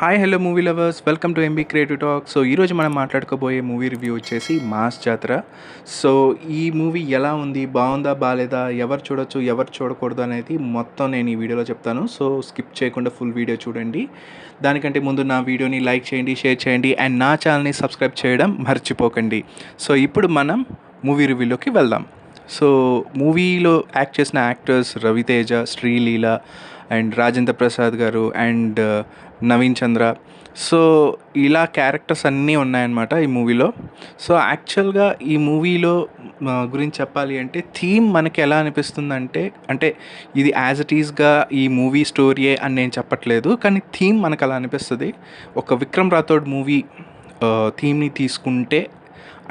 Hi hello movie lovers, welcome to MB creative talk. So ఈరోజు మనం మాట్లాడుకోబోయే movie review వచ్చేసి mass జాతర. So ఈ మూవీ ఎలా ఉంది, బాగుందా బాగాలేదా, ఎవరు చూడొచ్చు ఎవరు చూడకూడదు అనేది మొత్తం నేను ఈ వీడియోలో చెప్తాను. సో స్కిప్ చేయకుండా ఫుల్ వీడియో చూడండి. దానికంటే ముందు నా వీడియోని లైక్ చేయండి, షేర్ చేయండి అండ్ నా ఛానల్ని సబ్స్క్రైబ్ చేయడం మర్చిపోకండి. సో ఇప్పుడు మనం మూవీ రివ్యూలోకి వెళ్దాం. సో మూవీలో యాక్ట్ చేసిన యాక్టర్స్ రవితేజ, శ్రీలీల అండ్ రాజేంద్ర ప్రసాద్ గారు అండ్ నవీన్ చంద్ర. సో ఇలా క్యారెక్టర్స్ అన్నీ ఉన్నాయన్నమాట ఈ మూవీలో. సో యాక్చువల్గా ఈ మూవీలో గురించి చెప్పాలి అంటే థీమ్ మనకి ఎలా అనిపిస్తుందంటే, అంటే ఇది యాజ్ ఇట్ ఈస్గా ఈ మూవీ స్టోరీయే అని నేను చెప్పట్లేదు, కానీ థీమ్ మనకు అలా అనిపిస్తుంది. ఒక విక్రమ్ రాథోడ్ మూవీ థీమ్ని తీసుకుంటే,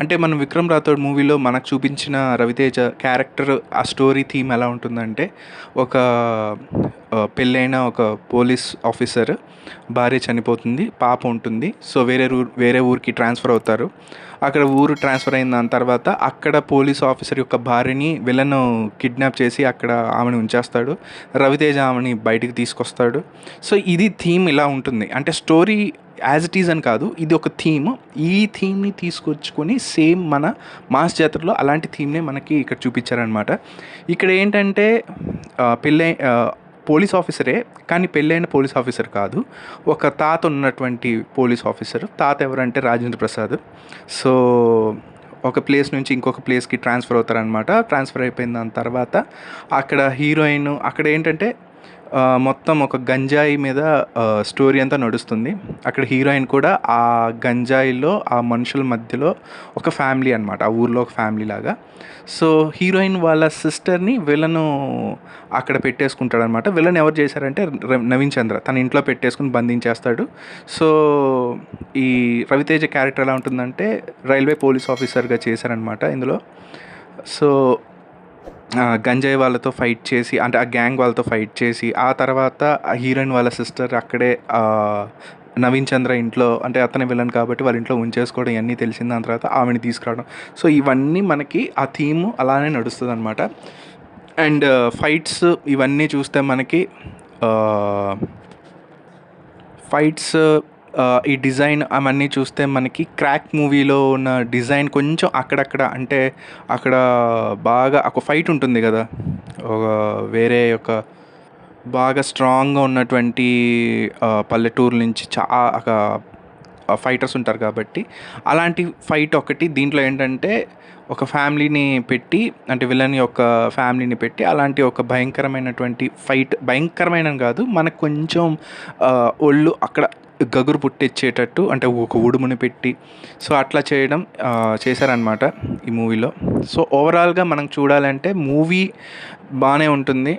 అంటే మనం విక్రమ్ రాథోడ్ మూవీలో మనకు చూపించిన రవితేజ క్యారెక్టర్ ఆ స్టోరీ థీమ్ ఎలా ఉంటుందంటే, ఒక పెళ్ళైన ఒక పోలీస్ ఆఫీసర్ భార్య చనిపోతుంది, పాప ఉంటుంది. సో వేరే ఊరికి ట్రాన్స్ఫర్ అవుతారు. అక్కడ ఊరు ట్రాన్స్ఫర్ అయిన దాని తర్వాత అక్కడ పోలీస్ ఆఫీసర్ యొక్క భార్యని విలన్ కిడ్నాప్ చేసి అక్కడ ఆమెను ఉంచేస్తాడు. రవితేజ ఆమెని బయటికి తీసుకొస్తాడు. సో ఇది థీమ్ ఇలా ఉంటుంది. అంటే స్టోరీ యాజ్ ఇట్ ఈజ్ అని కాదు, ఇది ఒక థీమ్. ఈ థీమ్ని తీసుకొచ్చుకొని సేమ్ మన మాస్ జాతరలో అలాంటి థీమ్నే మనకి ఇక్కడ చూపించారనమాట. ఇక్కడ ఏంటంటే పోలీస్ ఆఫీసరే, కానీ పెళ్ళైన పోలీస్ ఆఫీసర్ కాదు, ఒక తాత ఉన్నటువంటి పోలీస్ ఆఫీసర్. తాత ఎవరంటే రాజేంద్ర ప్రసాద్. సో ఒక ప్లేస్ నుంచి ఇంకొక ప్లేస్కి ట్రాన్స్ఫర్ అవుతారనమాట. ట్రాన్స్ఫర్ అయిపోయిన దాని తర్వాత అక్కడ హీరోయిన్, అక్కడ ఏంటంటే మొత్తం ఒక గంజాయి మీద స్టోరీ అంతా నడుస్తుంది. అక్కడ హీరోయిన్ కూడా ఆ గంజాయిలో ఆ మనుషుల మధ్యలో ఒక ఫ్యామిలీ అనమాట, ఆ ఊర్లో ఒక ఫ్యామిలీ లాగా. సో హీరోయిన్ వాళ్ళ సిస్టర్ని విలను అక్కడ పెట్టేసుకుంటాడనమాట. విలన్ ఎవరు చేశారంటే నవీన్ చంద్ర తన ఇంట్లో పెట్టేసుకుని బంధించేస్తాడు. సో ఈ రవితేజ క్యారెక్టర్ ఎలా ఉంటుందంటే, రైల్వే పోలీస్ ఆఫీసర్గా చేశారనమాట ఇందులో. సో గంజాయి వాళ్ళతో ఫైట్ చేసి, అంటే ఆ గ్యాంగ్ వాళ్ళతో ఫైట్ చేసి, ఆ తర్వాత ఆ హీరోయిన్ వాళ్ళ సిస్టర్ అక్కడే నవీన్ చంద్ర ఇంట్లో, అంటే అతని విలన్ కాబట్టి వాళ్ళ ఇంట్లో ఉంచేసుకోవడం ఇవన్నీ తెలిసిన దాని తర్వాత ఆమెని తీసుకురావడం. సో ఇవన్నీ మనకి ఆ థీము అలానే నడుస్తుంది అనమాట. అండ్ ఫైట్స్ ఇవన్నీ చూస్తే మనకి ఫైట్స్, ఈ డిజైన్ అవన్నీ చూస్తే మనకి క్రాక్ మూవీలో ఉన్న డిజైన్ కొంచెం అక్కడక్కడ, అంటే అక్కడ బాగా ఒక ఫైట్ ఉంటుంది కదా, ఒక వేరే ఒక బాగా స్ట్రాంగ్గా ఉన్నటువంటి పల్లెటూరు నుంచి ఫైటర్స్ ఉంటారు కాబట్టి అలాంటి ఫైట్ ఒకటి. దీంట్లో ఏంటంటే ఒక ఫ్యామిలీని పెట్టి, అంటే విలన్ యొక్క ఫ్యామిలీని పెట్టి అలాంటి ఒక భయంకరమైనటువంటి ఫైట్, భయంకరమైన కాదు, మనకు కొంచెం ఒళ్ళు అక్కడ గగురు పుట్టించేటట్టు, అంటే ఒక ఉడుముని పెట్టి సో అట్లా చేశారనమాట ఈ మూవీలో. సో ఓవరాల్గా మనం చూడాలంటే మూవీ బాగానే ఉంటుంది.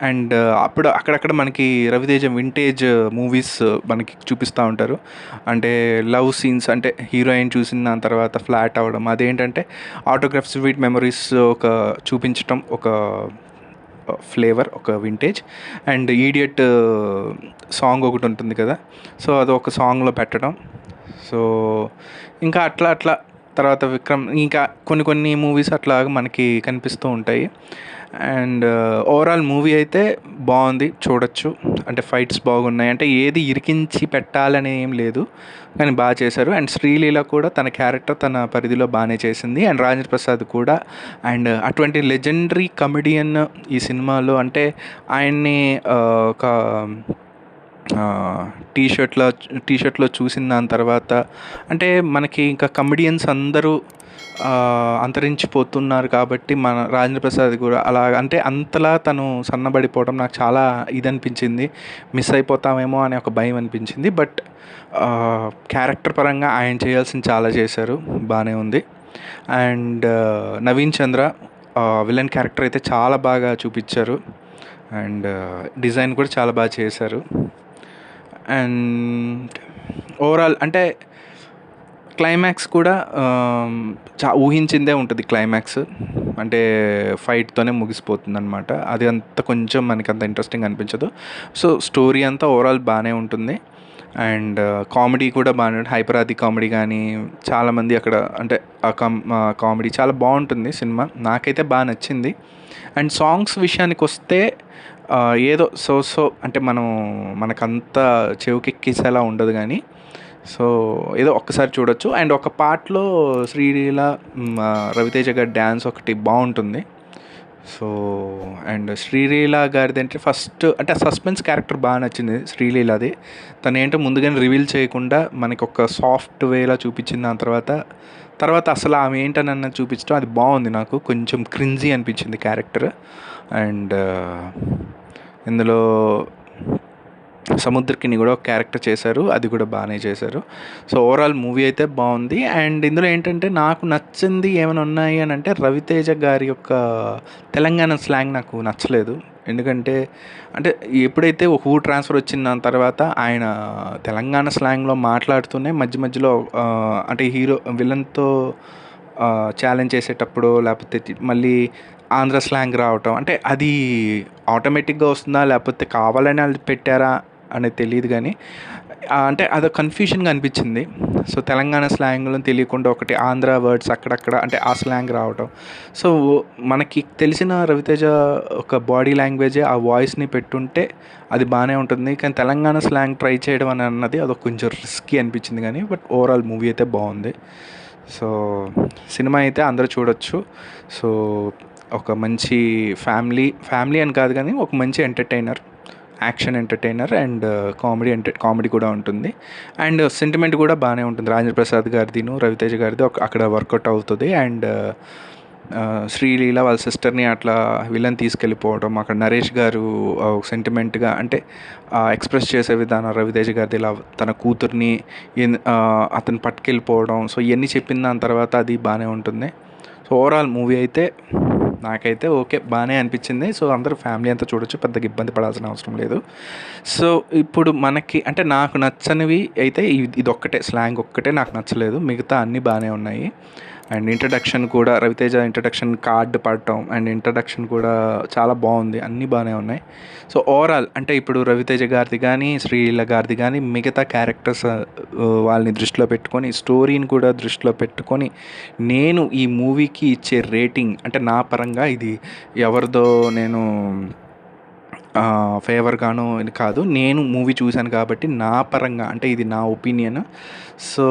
అండ్ అప్పుడు అక్కడక్కడ మనకి రవితేజ వింటేజ్ మూవీస్ మనకి చూపిస్తూ ఉంటారు. అంటే లవ్ సీన్స్, అంటే హీరోయిన్ చూసిన దాని తర్వాత ఫ్లాట్ అవ్వడం, అదేంటంటే ఆటోగ్రాఫ్ స్వీట్ మెమరీస్ ఒక చూపించటం, ఒక ఫ్లేవర్, ఒక వింటేజ్. అండ్ ఈడియట్ సాంగ్ ఒకటి ఉంటుంది కదా, సో అది ఒక సాంగ్లో పెట్టడం. సో ఇంకా అట్లా తర్వాత విక్రమ్, ఇంకా కొన్ని మూవీస్ అట్లా మనకి కనిపిస్తూ ఉంటాయి. అండ్ ఓవరాల్ మూవీ అయితే బాగుంది, చూడొచ్చు. అంటే ఫైట్స్ బాగున్నాయి, అంటే ఏది ఇరికించి పెట్టాలని ఏం లేదు, కానీ బాగా చేశారు. అండ్ శ్రీలీల కూడా తన క్యారెక్టర్ తన పరిధిలో బాగానే చేసింది. అండ్ రాజేంద్ర ప్రసాద్ కూడా, అండ్ అటువంటి లెజెండరీ కమెడియన్ ఈ సినిమాలో. అంటే ఆయన్ని ఒక టీషర్ట్లో చూసిన దాని తర్వాత, అంటే మనకి ఇంకా కమెడియన్స్ అందరూ అంతరించిపోతున్నారు కాబట్టి మన రాజేంద్ర ప్రసాద్ కూడా అలా, అంటే అంతలా తను సన్నబడిపోవడం నాకు చాలా ఇది అనిపించింది, మిస్ అయిపోతామేమో అనే ఒక భయం అనిపించింది. బట్ క్యారెక్టర్ పరంగా ఆయన చేయాల్సిన చాలా చేశారు, బాగానే ఉంది. And Naveen Chandra villain character అయితే చాలా బాగా చూపించారు. అండ్ డిజైన్ కూడా చాలా బాగా చేశారు. అండ్ ఓవరాల్ అంటే క్లైమాక్స్ కూడా ఊహించిందే ఉంటుంది. క్లైమాక్స్ అంటే ఫైట్తోనే ముగిసిపోతుంది అనమాట. అది అంత కొంచెం మనకి అంత ఇంట్రెస్టింగ్ అనిపించదు. సో స్టోరీ అంతా ఓవరాల్ బాగానే ఉంటుంది. అండ్ కామెడీ కూడా బాగానే ఉంటుంది. హైపరాది కామెడీ కానీ, చాలామంది అక్కడ, అంటే ఆ కామెడీ చాలా బాగుంటుంది సినిమా, నాకైతే బాగా నచ్చింది. అండ్ సాంగ్స్ విషయానికి వస్తే ఏదో అంటే మనకంత చెవుకెక్కేసేలా ఉండదు గానీ, సో ఏదో ఒక్కసారి చూడొచ్చు. అండ్ ఒక పార్ట్‌లో శ్రీలీల, రవితేజ గారి డ్యాన్స్ ఒకటి బావుంటుంది. సో అండ్ శ్రీలీల గారిదంటే ఫస్ట్ అంటే సస్పెన్స్ క్యారెక్టర్ బాగా నచ్చింది శ్రీలీలది. తనేంటో ముందుగానే రివీల్ చేయకుండా మనకొక సాఫ్ట్ వేలా చూపించింది. దాని తర్వాత అసలు ఆమె ఏంటనన్నది చూపించడం అది బాగుంది. నాకు కొంచెం క్రింజీ అనిపించింది క్యారెక్టర్. అండ్ ఇందులో సముద్రకిని కూడా ఒక క్యారెక్టర్ చేశారు, అది కూడా బాగానే చేశారు. సో ఓవరాల్ మూవీ అయితే బాగుంది. అండ్ ఇందులో ఏంటంటే నాకు నచ్చింది ఏమైనా ఉన్నాయి అని అంటే, రవితేజ గారి యొక్క తెలంగాణ స్లాంగ్ నాకు నచ్చలేదు. ఎందుకంటే అంటే ఎప్పుడైతే ఒక ఊరు ట్రాన్స్ఫర్ వచ్చిన దాని తర్వాత ఆయన తెలంగాణ స్లాంగ్లో మాట్లాడుతూనే మధ్య మధ్యలో అంటే విలన్తో ఛాలెంజ్ చేసేటప్పుడు, లేకపోతే మళ్ళీ ఆంధ్ర స్లాంగ్ రావటం, అంటే అది ఆటోమేటిక్గా వస్తుందా లేకపోతే కావాలని అది పెట్టారా అనేది తెలియదు కానీ, అంటే అదో కన్ఫ్యూషన్గా అనిపించింది. సో తెలంగాణ స్లాంగ్లో తెలియకుండా ఒకటి ఆంధ్ర వర్డ్స్ అక్కడక్కడ అంటే ఆ స్లాంగ్ రావటం. సో మనకి తెలిసిన రవితేజ ఒక బాడీ లాంగ్వేజే ఆ వాయిస్ని పెట్టుంటే అది బాగానే ఉంటుంది. కానీ తెలంగాణ స్లాంగ్ ట్రై చేయడం అని అన్నది అదొక కొంచెం రిస్కీ అనిపించింది. కానీ బట్ ఓవరాల్ మూవీ అయితే బాగుంది. సో సినిమా అయితే అందరూ చూడొచ్చు. సో ఒక మంచి ఫ్యామిలీ అని కాదు కానీ ఒక మంచి entertainer, action entertainer and comedy కూడా ఉంటుంది. అండ్ సెంటిమెంట్ కూడా బాగానే ఉంటుంది. రాజేంద్ర ప్రసాద్ గారిదిను రవితేజ గారిది అక్కడ వర్కౌట్ అవుతుంది. అండ్ శ్రీలీల వాళ్ళ సిస్టర్ని అట్లా విలన్ తీసుకెళ్ళిపోవడం, అక్కడ నరేష్ గారు సెంటిమెంట్గా అంటే ఎక్స్ప్రెస్ చేసే విధానం, రవితేజ గారిది ఇలా తన కూతుర్ని అతను పట్టుకెళ్ళిపోవడం, సో ఇవన్నీ చెప్పిన దాని తర్వాత అది బాగానే ఉంటుంది. సో ఓవరాల్ మూవీ అయితే నాకైతే ఓకే బాగానే అనిపించింది. సో అందరూ ఫ్యామిలీ అంతా చూడొచ్చు, పెద్దగా ఇబ్బంది పడాల్సిన అవసరం లేదు. సో ఇప్పుడు మనకి అంటే నాకు నచ్చనివి అయితే ఇదొక్కటే, స్లాంగ్ ఒక్కటే నాకు నచ్చలేదు, మిగతా అన్నీ బాగానే ఉన్నాయి. అండ్ ఇంట్రడక్షన్ కూడా రవితేజ ఇంట్రడక్షన్ కార్డ్ పడటం అండ్ ఇంట్రడక్షన్ కూడా చాలా బాగుంది, అన్నీ బాగానే ఉన్నాయి. సో ఓవరాల్ అంటే ఇప్పుడు రవితేజ గారిది కానీ శ్రీలీల గారిది కానీ మిగతా క్యారెక్టర్స్ వాళ్ళని దృష్టిలో పెట్టుకొని, స్టోరీని కూడా దృష్టిలో పెట్టుకొని నేను ఈ మూవీకి ఇచ్చే రేటింగ్ అంటే నా పరంగా ఇది ఎవరిదో నేను ఫేవర్గానో ఇది కాదు, నేను మూవీ చూశాను కాబట్టి నా పరంగా అంటే ఇది నా ఒపీనియన్. సో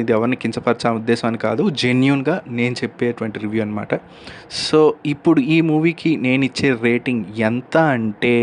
ఇది ఎవరిని కించపరచే ఉద్దేశం అని కాదు, జెన్యూన్గా నేను చెప్పేటువంటి రివ్యూ అనమాట. సో ఇప్పుడు ఈ మూవీకి నేను ఇచ్చే రేటింగ్ ఎంత అంటే